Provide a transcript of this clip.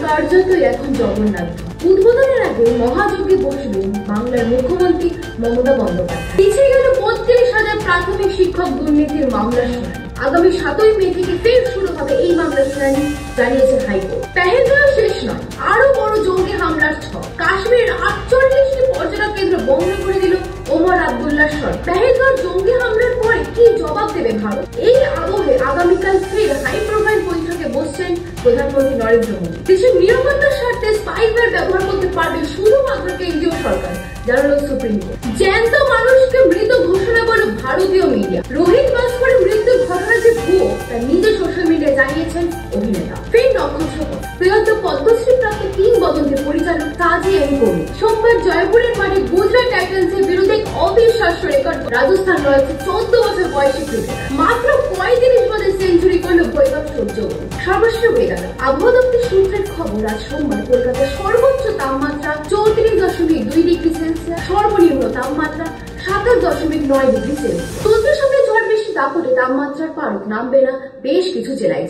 কার্যতই এখন জগন্নাথ। উদ্বোধনের আগে মহাযজ্ঞে বসবেন বাংলার মুখ্যমন্ত্রী মমতা বন্দ্যোপাধ্যায়। পিছিয়ে গেল ৩২,০০০ প্রাথমিক শিক্ষক দুর্নীতির মামলার শুনানি। আগামী ৭ই মে থেকে ফের শুরু হবে এই মামলার শুনানি, জানিয়েছে হাইকোর্ট। পেহেলগাঁও শেষ নয়, আরো বড় জঙ্গি হামলার ছক। কাশ্মীরের ৪৮টি পর্যটক কেন্দ্র বন্ধ করে দিল ওমর আব্দুল্লাহ সরকার। পেহেলগাঁও জঙ্গি হামলার পরে কি জবাব দেবে ভারত? এই আবহে আগামীকাল ফের হাই প্রোফাইল বৈঠকে বসছেন প্রধানমন্ত্রী নরেন্দ্র মোদী। দেশের নিরাপত্তার স্বার্থে স্পাইওয়্যার ব্যবহার করতে পারবে শুধুমাত্র কেন্দ্রীয় সরকার, জানালো সুপ্রিম কোর্ট। জ্যান্ত মানুষকে মৃত ঘোষণা করল ভারতীয় মিডিয়া। রোহিত ভাস্করের মৃত্যুর ঘটনা যে ভুয়ো তা নিজে সোশ্যাল মিডিয়ায় জানিয়েছেন অভিনেতা। ফের নক্ষত্রপথ প্রিয়ত পদ্মশ্রী প্রাপ্ত কিংবদন্তি পরিচালক তাজি এম কর্মী সোমবার জয়পুরের মাঠে গুজরাট টাইটান্সের বিরুদ্ধে অবিশ্বাস্য রেকর্ড রাজস্থান রয়্যালসের ১৪ বছর বয়সী ক্রিকেটার মাত্র ৩৫ বলে সেঞ্চুরি করল বৈভব সূর্যবংশী। সর্বশ্রী হয়ে গেল। আবহাওয়া দপ্তর সূত্রের খবর, আজ সোমবার কলকাতার সর্বোচ্চ তাপমাত্রা ৩৪.২ ডিগ্রি সেলসিয়াস, সর্বনিম্ন তাপমাত্রা ২৭.৯ ডিগ্রি সেলসিয়াস। তুলসীর সঙ্গে ঝড় বৃষ্টি দাপটে তাপমাত্রার পারদ নামবে না বেশ কিছু জেলায়।